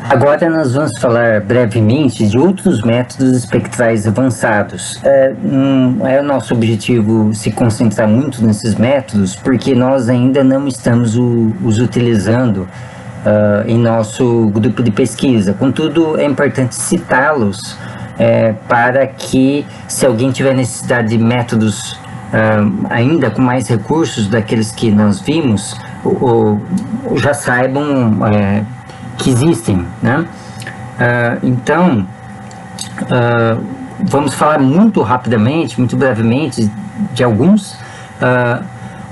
Agora nós vamos falar brevemente de outros métodos espectrais avançados. Não é o nosso objetivo se concentrar muito nesses métodos, porque nós ainda não estamos os utilizando em nosso grupo de pesquisa. Contudo, é importante citá-los para que, se alguém tiver necessidade de métodos ainda com mais recursos daqueles que nós vimos, já saibam que existem, né? Então, vamos falar muito rapidamente, muito brevemente de alguns.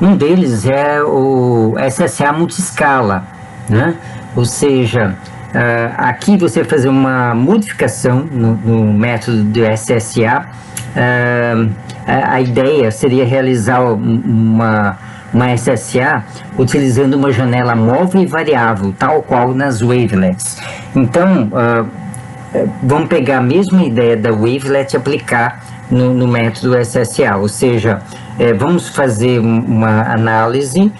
Um deles é o SSA multiscala, né? Ou seja, aqui você fazer uma modificação no método do SSA. A ideia seria realizar uma SSA utilizando uma janela móvel e variável, tal qual nas wavelets. Então, vamos pegar a mesma ideia da wavelet e aplicar no método SSA, ou seja, vamos fazer uma análise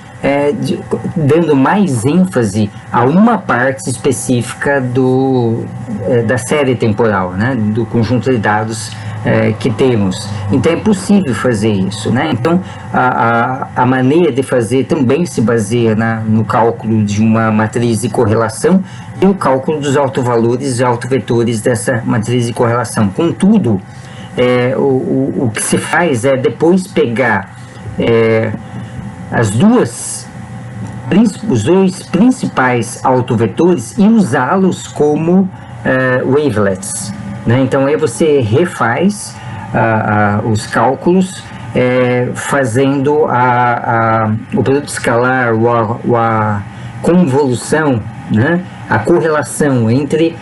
dando mais ênfase a uma parte específica da série temporal, né, do conjunto de dados que temos. Então é possível fazer isso, né? Então a maneira de fazer também se baseia no cálculo de uma matriz de correlação e o cálculo dos autovalores e autovetores dessa matriz de correlação. Contudo, o que se faz é depois pegar os dois principais autovetores e usá-los como wavelets, né? Então aí você refaz os cálculos fazendo o produto escalar, a convolução, né? A correlação entre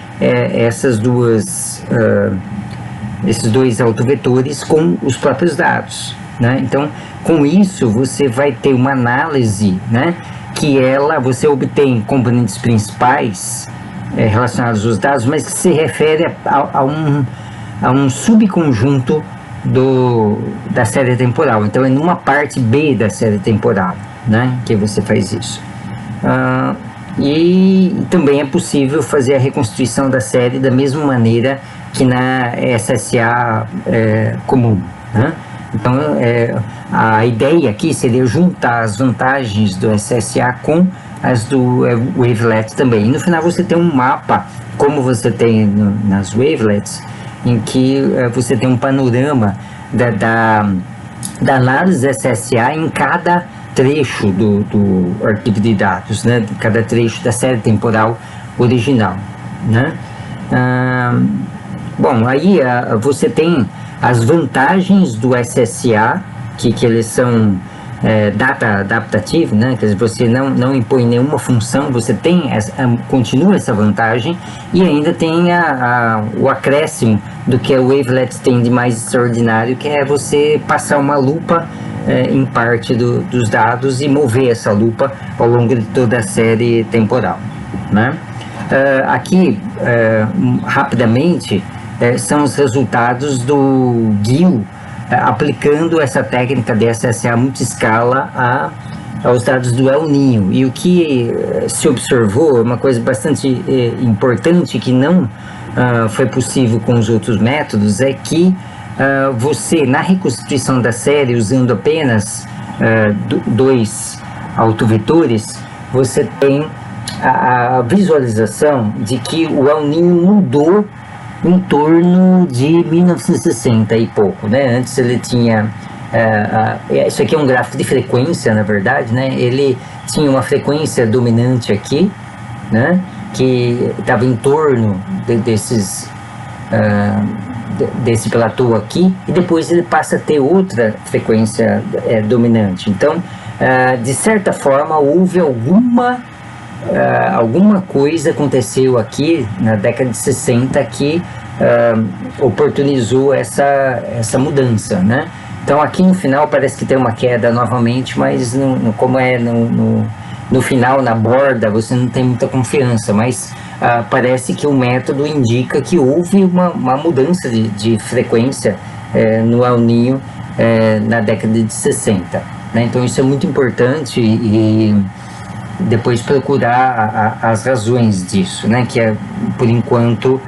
esses dois autovetores com os próprios dados, né? Então, com isso você vai ter uma análise, né, que você obtém componentes principais relacionados aos dados, mas que se refere a um subconjunto da série temporal. Então é numa parte B da série temporal, né, que você faz isso. E também é possível fazer a reconstituição da série da mesma maneira que na SSA comum, né? Então a ideia aqui seria juntar as vantagens do SSA com as do wavelet também. E no final você tem um mapa, como você tem nas wavelets, em que você tem um panorama da análise SSA em cada trecho do arquivo de dados, né? Cada trecho da série temporal original, né? Bom, aí você tem as vantagens do SSA, que eles são data adaptativo, né? Quer dizer, você não impõe nenhuma função, você continua essa vantagem, e ainda tem o acréscimo do que a wavelet tem de mais extraordinário, que é você passar uma lupa em parte dos dados e mover essa lupa ao longo de toda a série temporal, né? Aqui, rapidamente, são os resultados do GIL aplicando essa técnica de SSA multiscala aos dados do El Niño. E o que se observou, uma coisa bastante importante que não foi possível com os outros métodos, é que você, na reconstituição da série, usando apenas dois autovetores, você tem a visualização de que o El Niño mudou em torno de 1960 e pouco, né? Antes ele tinha isso aqui é um gráfico de frequência, na verdade, né? Ele tinha uma frequência dominante aqui, né, que estava em torno desse platô aqui, e depois ele passa a ter outra frequência dominante. Então, de certa forma, houve alguma coisa aconteceu aqui na década de 60 que oportunizou essa mudança, né? Então aqui no final parece que tem uma queda novamente, mas como é no final, na borda, você não tem muita confiança, mas parece que o método indica que houve uma mudança de frequência no El Niño na década de 60, né? Então isso é muito importante, e depois procurar as razões disso, né? Que é, por enquanto,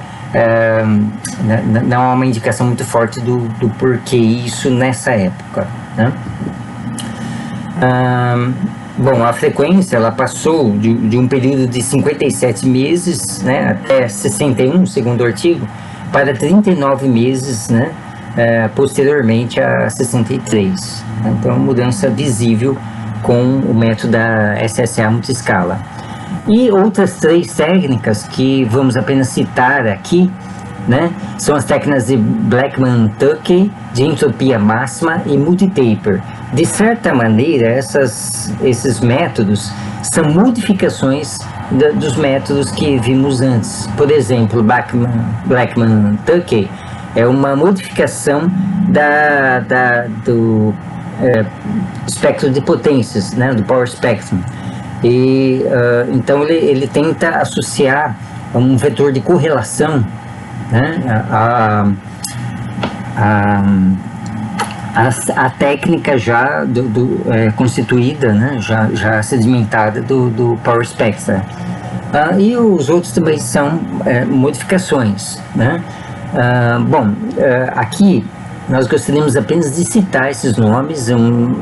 não há uma indicação muito forte do porquê isso nessa época, né? Bom, a frequência ela passou de um período de 57 meses, né, até 61, segundo o artigo, para 39 meses, né, posteriormente a 63. Então, mudança visível com o método da SSA multiscala. E outras 3 técnicas que vamos apenas citar aqui, né, são as técnicas de Blackman-Tuckey, de entropia máxima e multitaper. De certa maneira, esses métodos são modificações dos métodos que vimos antes. Por exemplo, Blackman-Tuckey é uma modificação do espectro de potências, né, do Power Spectrum. E então ele tenta associar um vetor de correlação, né, a técnica já constituída, né, já sedimentada do Power Spectrum. E os outros também são modificações, né? Aqui nós gostaríamos apenas de citar esses nomes,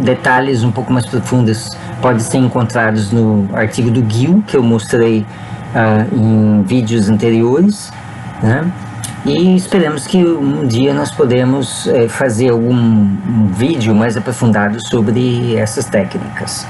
detalhes um pouco mais profundos podem ser encontrados no artigo do Gil, que eu mostrei em vídeos anteriores, né? E esperamos que um dia nós podemos fazer um vídeo mais aprofundado sobre essas técnicas.